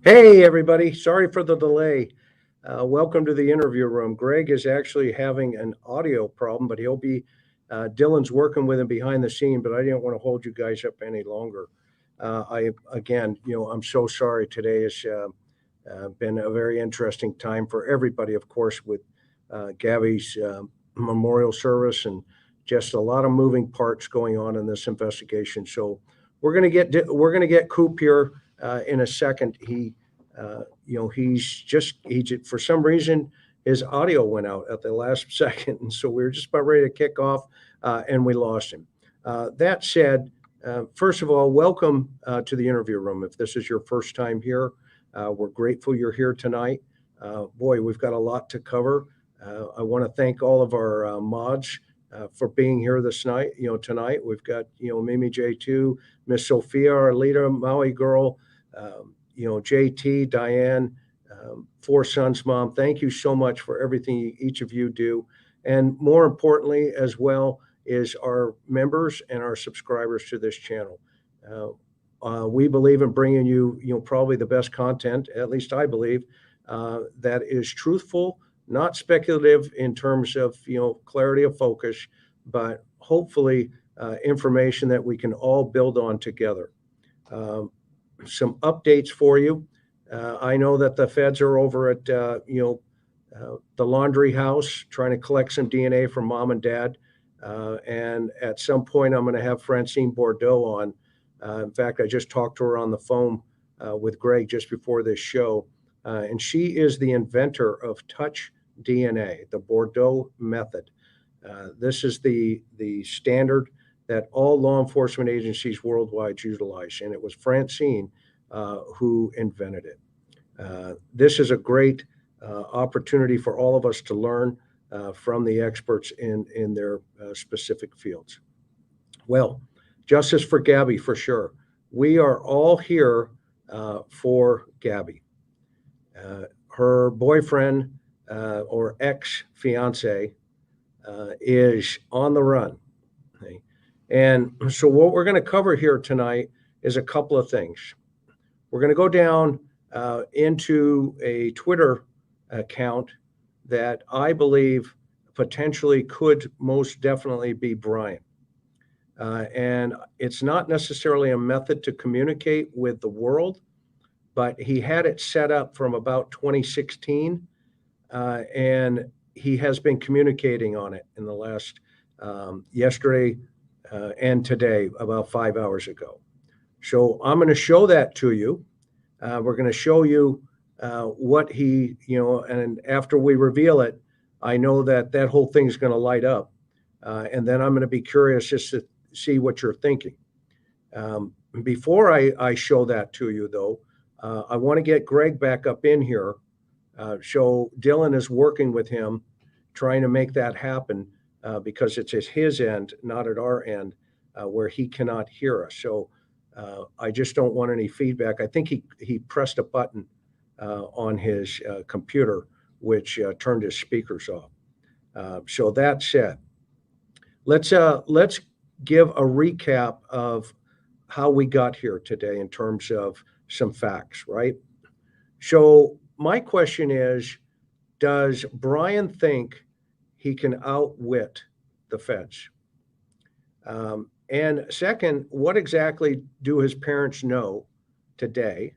Hey, everybody. Sorry for the delay. Welcome to the interview room. Greg is actually having an audio problem, but Dylan's working with him behind the scene, but I didn't want to hold you guys up any longer. I'm so sorry. Today has been a very interesting time for everybody, of course, with Gabby's memorial service and just a lot of moving parts going on in this investigation. So we're gonna get Coop here in a second. For some reason his audio went out at the last second, and so we were just about ready to kick off, and we lost him. That said, first of all, welcome to the interview room. If this is your first time here, we're grateful you're here tonight. Boy, we've got a lot to cover. I want to thank all of our mods for being here this night. Tonight we've got Mimi J2, Miss Sophia, our leader, Maui girl, JT, Diane, Four Sons mom. Thank you so much for everything each of you do, and more importantly, as well, is our members and our subscribers to this channel. We believe in bringing you, probably the best content. At least I believe that is truthful, not speculative in terms of clarity of focus, but hopefully information that we can all build on together. Some updates for you. I know that the feds are over at the laundry house trying to collect some DNA from mom and dad. And at some point, I'm going to have Francine Bordeaux on. In fact, I just talked to her on the phone with Greg just before this show. And she is the inventor of touch DNA, the Bordeaux method. This is the standard that all law enforcement agencies worldwide utilize, and it was Francine who invented it. This is a great opportunity for all of us to learn from the experts in their specific fields. Well, justice for Gabby for sure. We are all here for Gabby. Her boyfriend or ex-fiance is on the run. Okay? And so what we're going to cover here tonight is a couple of things. We're going to go down into a Twitter account that I believe potentially could most definitely be Brian. And it's not necessarily a method to communicate with the world, but he had it set up from about 2016, and he has been communicating on it in the last yesterday and today, about 5 hours ago. So I'm going to show that to you. We're going to show you what he, and after we reveal it, I know that whole thing's going to light up. And then I'm going to be curious just to see what you're thinking. Before I show that to you, though, I want to get Greg back up in here. So Dylan is working with him, trying to make that happen because it's at his end, not at our end, where he cannot hear us. So I just don't want any feedback. I think he pressed a button on his computer, which turned his speakers off. So that said, let's give a recap of how we got here today in terms of some facts, right? So my question is, does Brian think he can outwit the feds? And second, what exactly do his parents know today?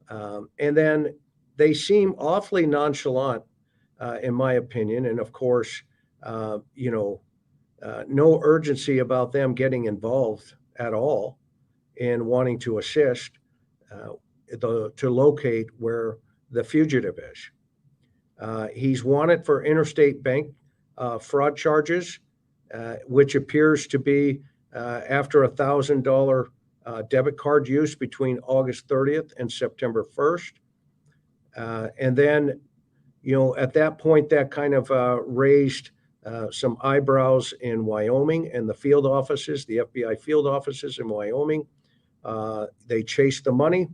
And then they seem awfully nonchalant, in my opinion. And of course, no urgency about them getting involved at all in wanting to assist to locate where the fugitive is. He's wanted for interstate bank fraud charges, which appears to be after $1,000 debit card use between August 30th and September 1st. And then, at that point, that kind of raised some eyebrows in Wyoming and the field offices, the FBI field offices in Wyoming. They chased the money,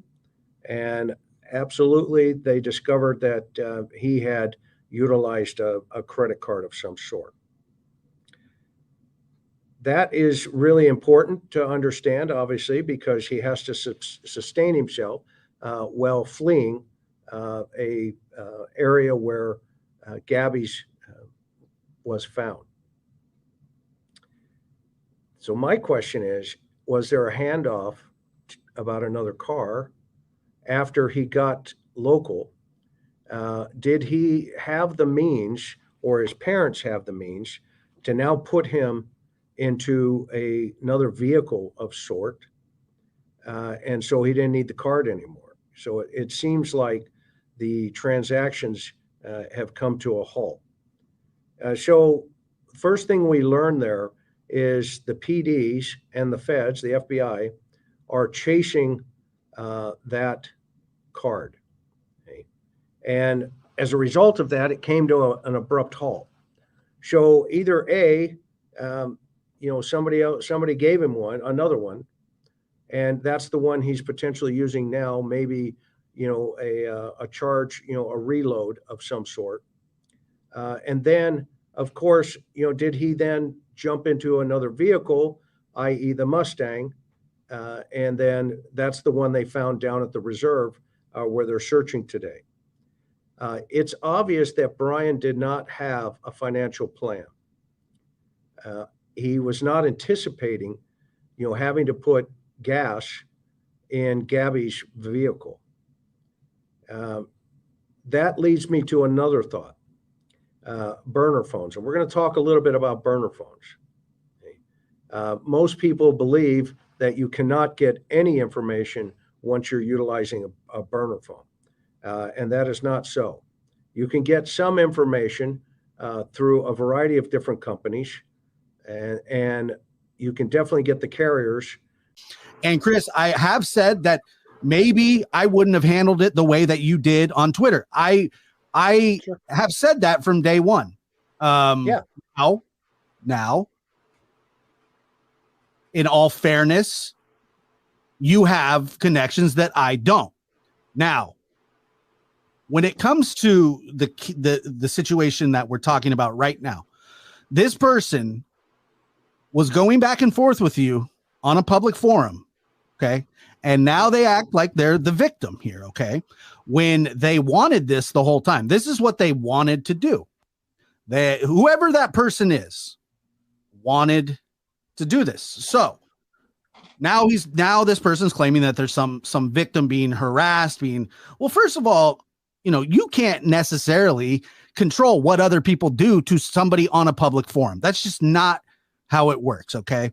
and absolutely they discovered that he had utilized a credit card of some sort. That is really important to understand, obviously, because he has to sustain himself. while fleeing a area where Gabby's was found. So my question is, was there a handoff about another car after he got local? Did he have the means, or his parents have the means, to now put him into another vehicle of sort? And so he didn't need the card anymore. So it seems like the transactions have come to a halt. So first thing we learned there is the PDs and the feds, the FBI, are chasing that card. Okay? And as a result of that, it came to an abrupt halt. So either somebody gave him another one, and that's the one he's potentially using now, maybe, a charge, a reload of some sort. And then, of course, did he then jump into another vehicle, i.e. the Mustang? And then that's the one they found down at the reserve where they're searching today. It's obvious that Brian did not have a financial plan. He was not anticipating, having to put gas in Gabby's vehicle. That leads me to another thought. Burner phones. And we're going to talk a little bit about burner phones. Okay? Most people believe that you cannot get any information once you're utilizing a burner phone. And that is not so. You can get some information through a variety of different companies, and you can definitely get the carriers. And Chris, I have said that maybe I wouldn't have handled it the way that you did on Twitter. I sure have said that from day one. Now, in all fairness, you have connections that I don't. Now, when it comes to the situation that we're talking about right now, this person was going back and forth with you on a public forum. Okay. And now they act like they're the victim here. Okay. When they wanted this the whole time, this is what they wanted to do. Whoever that person is wanted to do this. So now this person's claiming that there's some victim being harassed, well, first of all, you can't necessarily control what other people do to somebody on a public forum. That's just not how it works. Okay.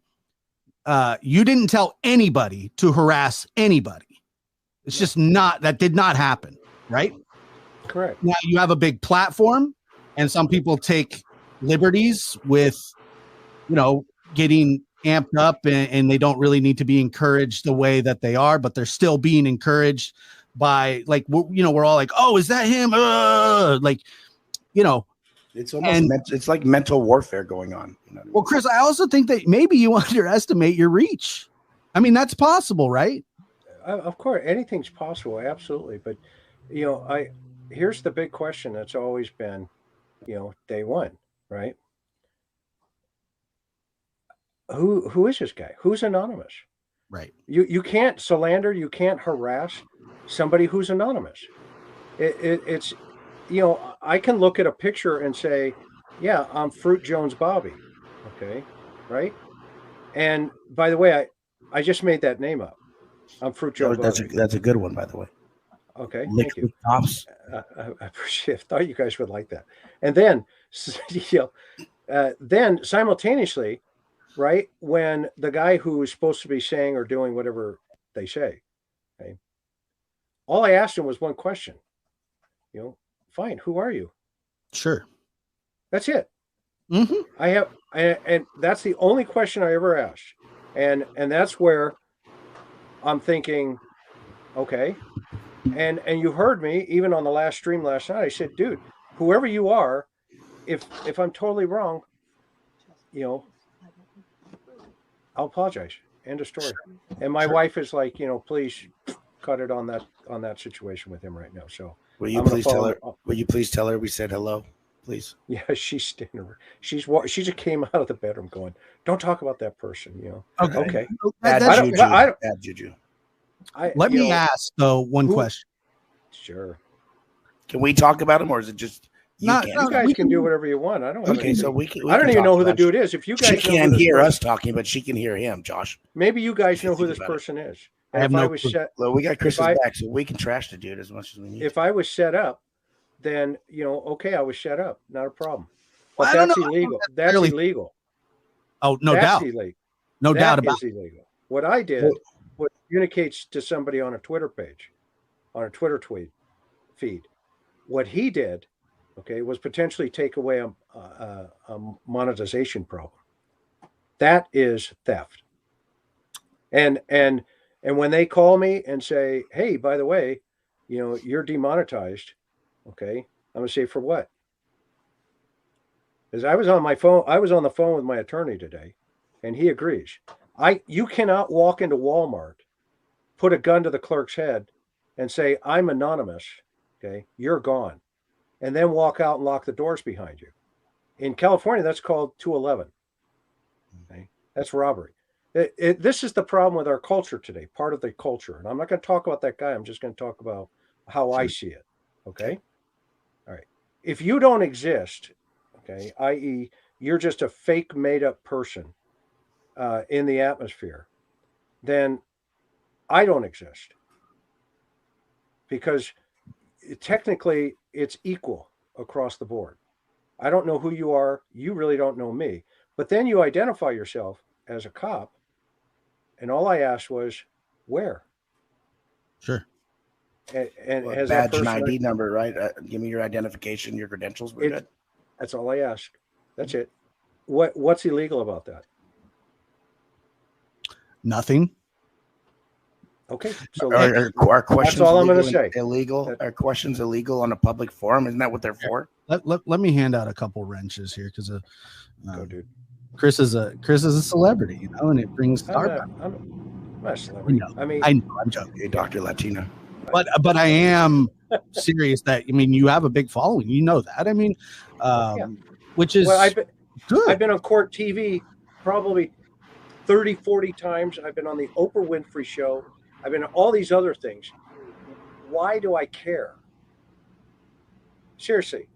You didn't tell anybody to harass anybody. It's just that did not happen. Right. Correct. Now you have a big platform, and some people take liberties with, getting amped up, and they don't really need to be encouraged the way that they are, but they're still being encouraged by, like, we're all like, oh, is that him? It's almost it's like mental warfare going on. Well, Chris, I also think that maybe you underestimate your reach. I mean, that's possible, right? Of course, anything's possible. Absolutely. But, here's the big question that's always been, day one, right? Who is this guy? Who's anonymous? Right. You can't slander, you can't harass somebody who's anonymous. It's, I can look at a picture and say, yeah, I'm Fruit Jones Bobby. Okay. Right. And by the way, I just made that name up. I'm Fruit Jones Bobby. That's a good one, by the way. Okay. Thank you. I appreciate it. I thought you guys would like that. And then, then simultaneously, right, when the guy who is supposed to be saying or doing whatever they say, okay, all I asked him was one question. Fine, who are you? Sure. That's it. Mm-hmm. And that's the only question I ever asked. And that's where I'm thinking, okay. And you heard me even on the last stream last night. I said, dude, whoever you are, if I'm totally wrong, I'll apologize. End of story. And my wife is like, please cut it on that situation with him right now. So will you please tell her? Will you please tell her we said hello, please? Yeah, she's standing. She just came out of the bedroom going, "Don't talk about that person." Okay. Bad juju. Let me ask though one question. Sure. Can we talk about him, or is it just you? You guys can do whatever you want. I don't. Okay, so we can. I don't even know who the dude is. If you guys, she can't hear us talking, but she can hear him. Josh, maybe you guys know who this person is. I have no. Well, we got Chris's back, so we can trash the dude as much as we need. If I was set up, then okay, I was set up, not a problem. But that's illegal. That's illegal. Oh, no doubt. Illegal. No doubt about it. Illegal. What I did was communicates to somebody on a Twitter page, on a Twitter tweet feed. What he did, was potentially take away a monetization problem. That is theft. And when they call me and say, "Hey, by the way, you're demonetized," I'm gonna say, "For what?" Because I was on the phone with my attorney today, and he agrees. You cannot walk into Walmart, put a gun to the clerk's head, and say, "I'm anonymous, you're gone," and then walk out and lock the doors behind you. In California, that's called 211. That's robbery. This is the problem with our culture today, part of the culture. And I'm not going to talk about that guy. I'm just going to talk about how I see it. Okay. All right. If you don't exist, i.e., you're just a fake made up person in the atmosphere, then I don't exist. Because technically it's equal across the board. I don't know who you are. You really don't know me. But then you identify yourself as a cop. And all I asked was, where? Sure. And has badge and ID number, right? Give me your identification, your credentials. We're good. That's all I asked. That's it. What's illegal about that? Nothing. Okay. So our questions. That's all I'm going to say. Illegal. Are questions illegal on a public forum? Isn't that what they're for? Let me hand out a couple wrenches here because go, dude. Chris is a celebrity, and it brings star. I'm not a celebrity. I know. I'm joking. Hey, Dr. Latina. But I am serious that you have a big following. You know that. Which is good. I've been on court TV probably 30, 40 times. I've been on the Oprah Winfrey Show. I've been on all these other things. Why do I care? Seriously,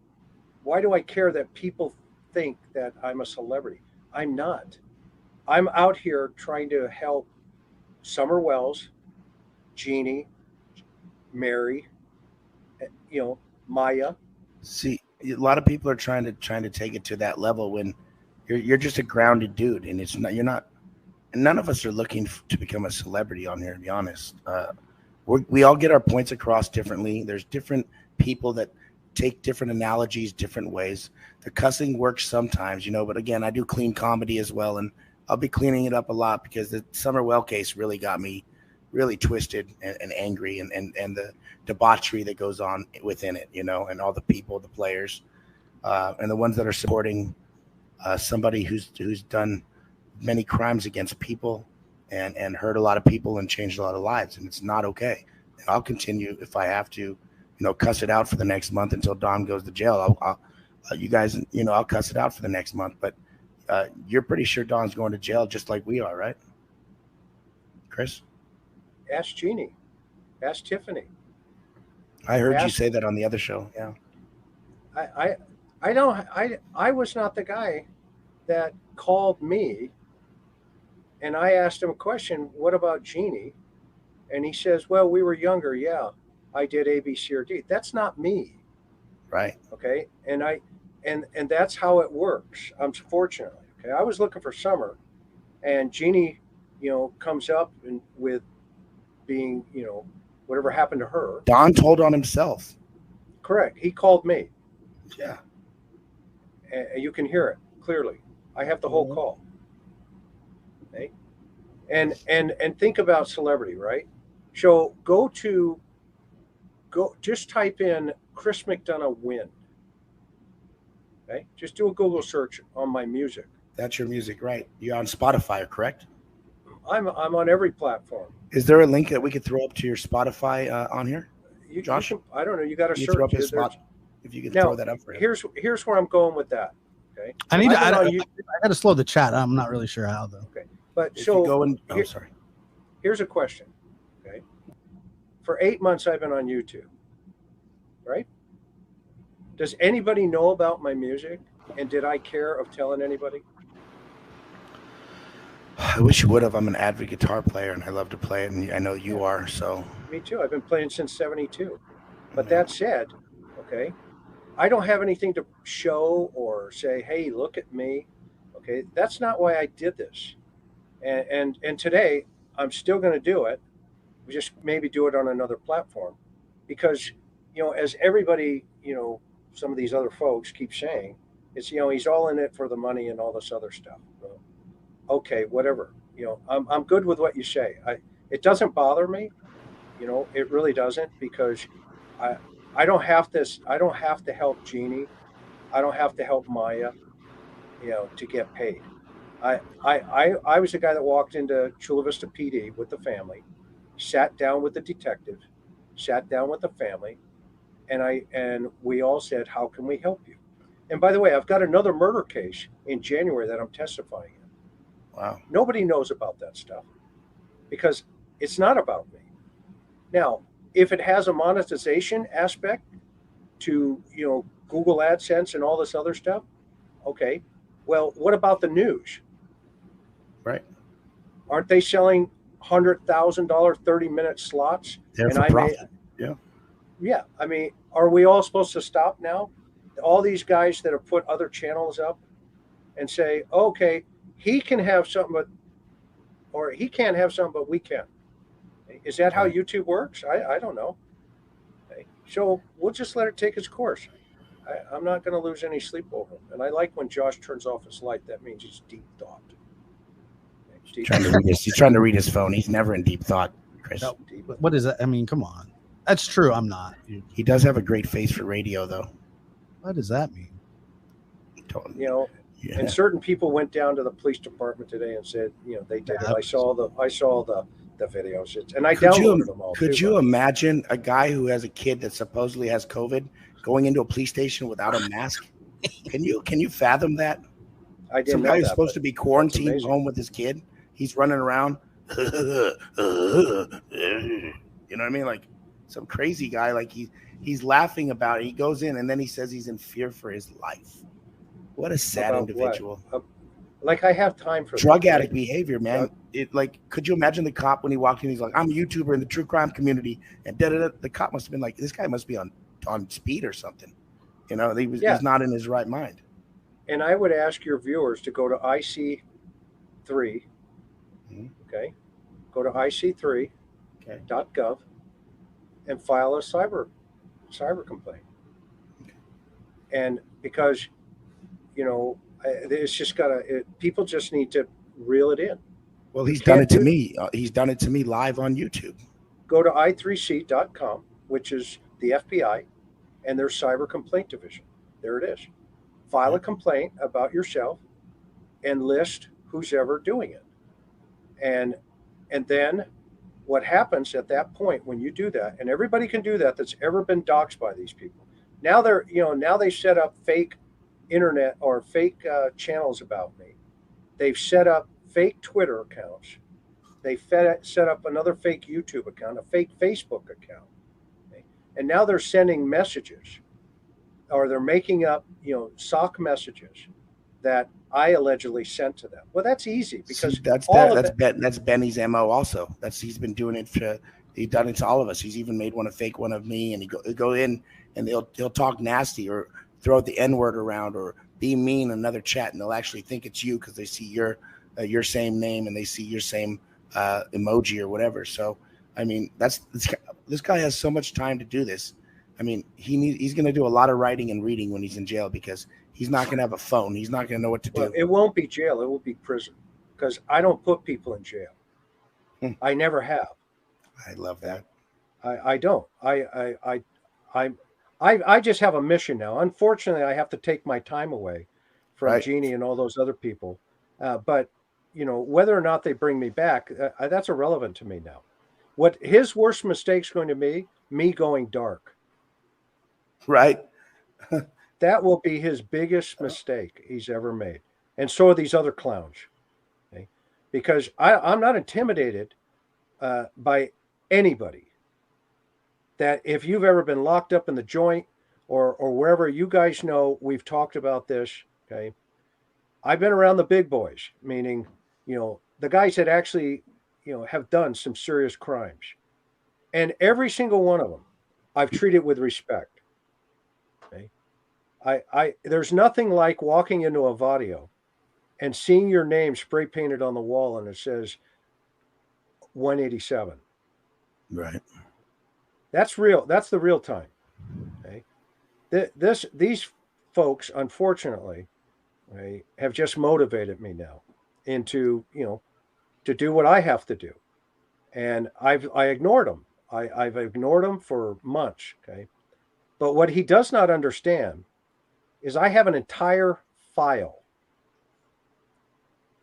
why do I care that people think that I'm a celebrity? I'm not. I'm out here trying to help Summer Wells, Jeannie, Mary, Maya. See, a lot of people are trying to take it to that level when you're just a grounded dude, and it's not. You're not. And none of us are looking to become a celebrity on here. To be honest, we all get our points across differently. There's different people that take different analogies different ways. The cussing works sometimes, but again, I do clean comedy as well, and I'll be cleaning it up a lot because the Summer Well case really got me really twisted and angry, and the debauchery that goes on within it, and all the people, the players, and the ones that are supporting somebody who's done many crimes against people and hurt a lot of people and changed a lot of lives, and it's not okay. And I'll continue if I have to, cuss it out for the next month until Don goes to jail. I'll you guys, I'll cuss it out for the next month. But you're pretty sure Don's going to jail just like we are, right, Chris? Ask Jeannie. Ask Tiffany. I heard you say that on the other show. Yeah. I was not the guy that called me and I asked him a question, what about Jeannie? And he says, well, we were younger. Yeah, I did A, B, C, or D. That's not me. Right. Okay. And that's how it works. Unfortunately. Okay. I was looking for Summer, and Jeannie, comes up and with being, whatever happened to her. Don told on himself. Correct. He called me. Yeah. And you can hear it clearly. I have the whole call. Okay. And think about celebrity, right? So just type in Chris McDonough win. Okay. Just do a Google search on my music. That's your music, right? You're on Spotify, correct? I'm on every platform. Is there a link that we could throw up to your Spotify on here? Josh? I don't know. You got to search. Throw up his spot, if you could throw that up for him. Here's where I'm going with that. Okay. I got to slow the chat. I'm not really sure how though. Okay. But if so you go and, sorry. Here's a question. Okay. For 8 months, I've been on YouTube, right? Does anybody know about my music? And did I care of telling anybody? I wish you would have. I'm an avid guitar player, and I love to play it, and I know you are. So Me too. I've been playing since '72. But that said, okay, I don't have anything to show or say, hey, look at me. Okay, that's not why I did this. And today I'm still going to do it. We just maybe do it on another platform, because as everybody, some of these other folks keep saying, it's he's all in it for the money and all this other stuff. Well, okay, whatever. I'm good with what you say. It doesn't bother me. It really doesn't, because I I don't have this. I don't have to help Jeannie. I don't have to help Maya, to get paid. I was the guy that walked into Chula Vista PD with the family, sat down with the detective, sat down with the family, and we all said, how can we help you? And by the way, I've got another murder case in January that I'm testifying in. wow. Nobody knows about that stuff because it's not about me. Now, if it has a monetization aspect to, Google AdSense and all this other stuff, okay. Well, what about the news? Right. Aren't they selling $100,000 30-minute slots? They're And for I profit. Yeah. Yeah. I mean, are we all supposed to stop now? All these guys that have put other channels up and say, okay, he can have something, or he can't have something, but we can. Is that how Right. YouTube works? I don't know. Okay. So we'll just let it take its course. I'm not going to lose any sleep over him. And I like when Josh turns off his light. That means he's deep thought. Deep He's trying to read his phone. He's never in deep thought, Chris. No, what is that? I mean, come on. That's true. I'm not. He does have a great face for radio, though. What does that mean? Yeah. And certain people went down to the police department today and said, they did it. I saw the videos, and I downloaded them all. Could you imagine a guy who has a kid that supposedly has COVID going into a police station without a mask? Can you fathom that? I didn't Some know guy who's that, supposed to be quarantined home with his kid, he's running around. You know what I mean? Like some crazy guy, like he's laughing about it. He goes in and then he says he's in fear for his life. What a sad individual. Like I have time for drug addict behavior, man. Could you imagine the cop when he walked in? He's like, I'm a YouTuber in the true crime community, and the cop must have been like, this guy must be on speed or something. He's not in his right mind. And I would ask your viewers to go to IC3. Okay, go to IC3.gov and file a cyber complaint. And because it's just people just need to reel it in. Well, he's done it to me. He's done it to me live on YouTube. Go to i3c.com, which is the FBI and their cyber complaint division. There it is. File a complaint about yourself and list who's ever doing it. And then what happens at that point when you do that, and everybody can do that's ever been doxxed by these people. Now they set up fake internet or fake channels about me. They've set up fake Twitter accounts. They set up another fake YouTube account, a fake Facebook account. Okay? And now they're sending messages, or they're making up, sock messages that I allegedly sent to them. Well, that's easy because that's Benny's MO also. He's been doing it he's done it to all of us. He's even made a fake one of me, and he'll go in and he'll talk nasty or throw the N-word around or be mean in another chat, and they'll actually think it's you because they see your same name and they see your same emoji or whatever. So, I mean, this guy has so much time to do this. I mean, he's going to do a lot of writing and reading when he's in jail because he's not going to have a phone. He's not going to know what to do. Well, it won't be jail. It will be prison because I don't put people in jail. I never have. I love that. I don't. I just have a mission now. Unfortunately, I have to take my time away from Jeannie and all those other people. But, whether or not they bring me back, that's irrelevant to me now. What his worst mistake is going to be, me going dark. Right. That will be his biggest mistake he's ever made. And so are these other clowns. Okay? Because I'm not intimidated by anybody. that if you've ever been locked up in the joint or wherever, you guys know we've talked about this. Okay. I've been around the big boys, meaning, the guys that actually, have done some serious crimes. And every single one of them, I've treated with respect. Okay. There's nothing like walking into a Vadio and seeing your name spray painted on the wall and it says 187. Right. That's real. That's the real time. Okay. These folks, unfortunately, right, have just motivated me now into, to do what I have to do. And I ignored them. I've ignored them for months. Okay. But what he does not understand is I have an entire file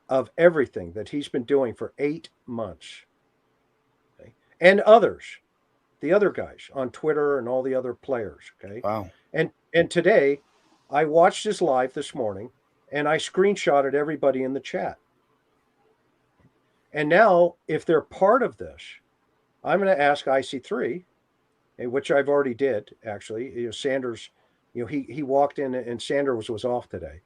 of everything that he's been doing for 8 months. Okay. And others, the other guys on Twitter and all the other players. Okay. Wow. And today I watched his live this morning and I screenshotted everybody in the chat. And now, if they're part of this, I'm going to ask IC3, which I've already did, actually. Sanders, he walked in and Sanders was off today.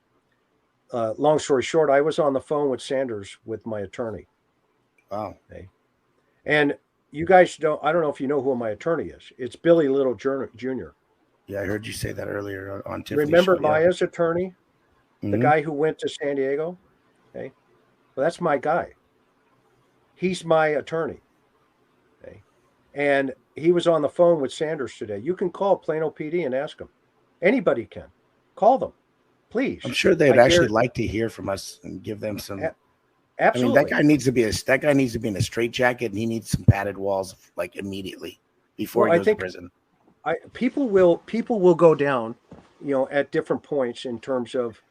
Long story short, I was on the phone with Sanders with my attorney. Wow. Okay. And you guys I don't know if you know who my attorney is. It's Billy Little Jr. Yeah, I heard you say that earlier on Tiffany's Remember show, Maya's attorney? Mm-hmm. The guy who went to San Diego? Okay. Well, that's my guy. He's my attorney. Okay. And he was on the phone with Sanders today. You can call Plano PD and ask him. Anybody can. Call them, please. I'm sure they'd actually like to hear from us and give them some. Absolutely. I mean, that guy needs to be in a straitjacket, and he needs some padded walls like immediately before he goes to prison. People will go down, at different points in terms of,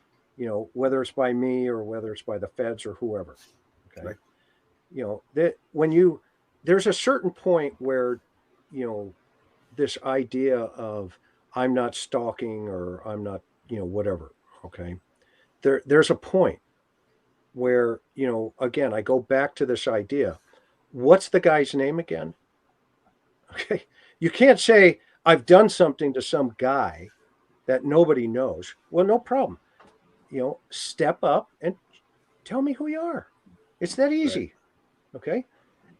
whether it's by me or whether it's by the feds or whoever. Okay. Right. That there's a certain point where, this idea of I'm not stalking or I'm not, whatever. Okay. There's a point where, again, I go back to this idea. What's the guy's name again? Okay. You can't say I've done something to some guy that nobody knows. Well, no problem. Step up and tell me who you are. It's that easy. Right. Okay.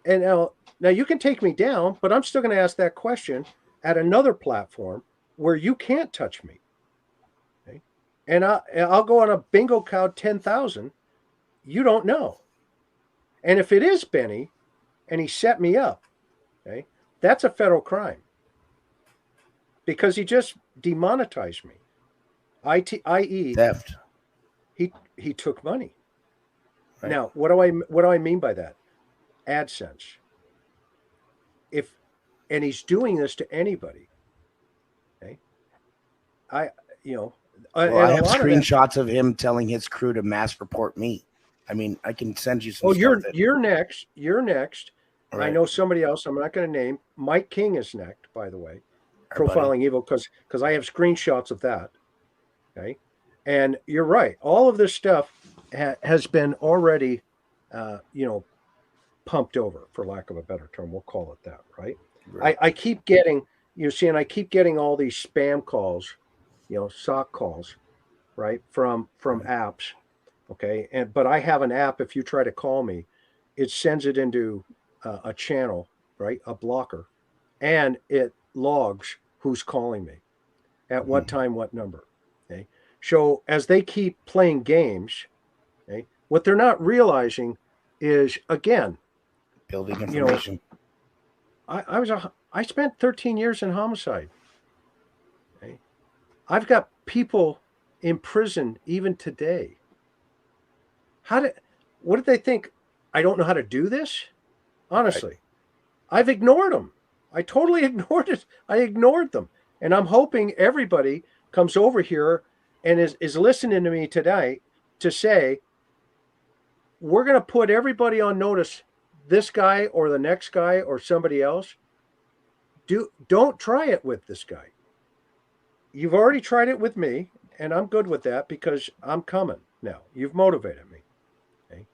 And now you can take me down, but I'm still going to ask that question at another platform where you can't touch me. Okay. And I'll go on a bingo cow 10,000. You don't know. And if it is Benny and he set me up, okay, that's a federal crime because he just demonetized me. i.e. theft. He took money. Right. Now, what do I mean by that? AdSense. And he's doing this to anybody. Okay. I have screenshots of him telling his crew to mass report me. I mean, I can send you some. Oh, you're next. You're next. Right. I know somebody else. I'm not going to name. Mike King is next, by the way. Profiling evil, because I have screenshots of that. Okay. And you're right. All of this stuff has been already, pumped over, for lack of a better term. We'll call it that, right? I keep getting, I keep getting all these spam calls, sock calls, right, from apps. Okay. But I have an app. If you try to call me, it sends it into a channel, right? A blocker, and it logs who's calling me at what time, what number. Okay. So as they keep playing games, okay, what they're not realizing is, again, building information. I spent 13 years in homicide. Okay. I've got people in prison even today. What did they think? I don't know how to do this? Honestly, right. I've ignored them. I totally ignored it. I ignored them. And I'm hoping everybody comes over here and is listening to me today to say, we're going to put everybody on notice, this guy or the next guy or somebody else. Don't try it with this guy. You've already tried it with me, and I'm good with that because I'm coming now. You've motivated me. Okay?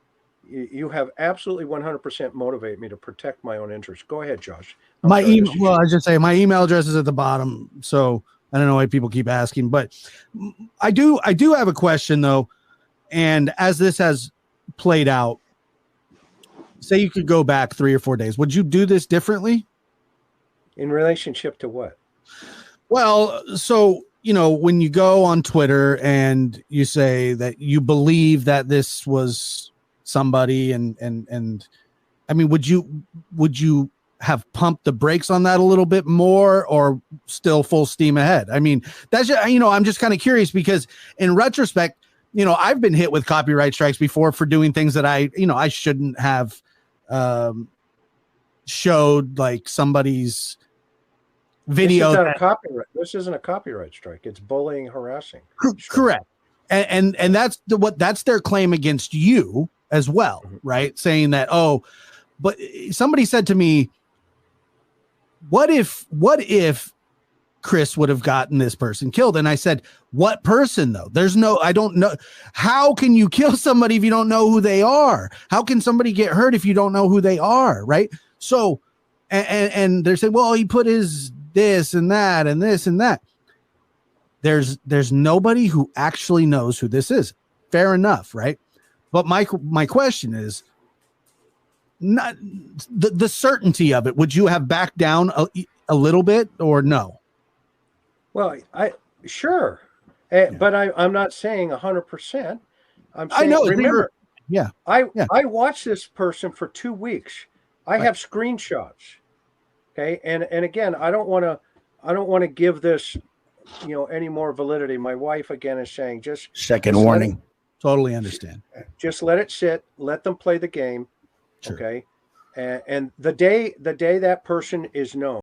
You have absolutely 100% motivated me to protect my own interests. Go ahead, Josh. My email. Well, I should say my email address is at the bottom, so I don't know why people keep asking, but I do have a question though. And as this has played out, say you could go back 3 or 4 days, would you do this differently? In relationship to what? Well, so, when you go on Twitter and you say that you believe that this was somebody and I mean, would you have pumped the brakes on that a little bit more or still full steam ahead? I mean, that's just, I'm just kind of curious because in retrospect, I've been hit with copyright strikes before for doing things that I shouldn't have showed, like somebody's video. This isn't a copyright strike. It's bullying, harassing. Correct. And that's that's their claim against you as well, right? Saying that, but somebody said to me, what if Chris would have gotten this person killed? And I said, what person though? I don't know. How can you kill somebody if you don't know who they are? How can somebody get hurt if you don't know who they are? Right. So, and they're saying, well, he put his this and that and this and that. There's nobody who actually knows who this is. Fair enough. Right. But my question is not the certainty of it. Would you have backed down a little bit or no? Well, sure. But I'm not saying 100%. I'm saying, I know. Remember, yeah. I watched this person for 2 weeks. I have screenshots. Okay. And again, I don't want to give this, any more validity. My wife again is saying just second warning. Totally understand. Just let it sit. Let them play the game. Sure. Okay. And the day that person is known.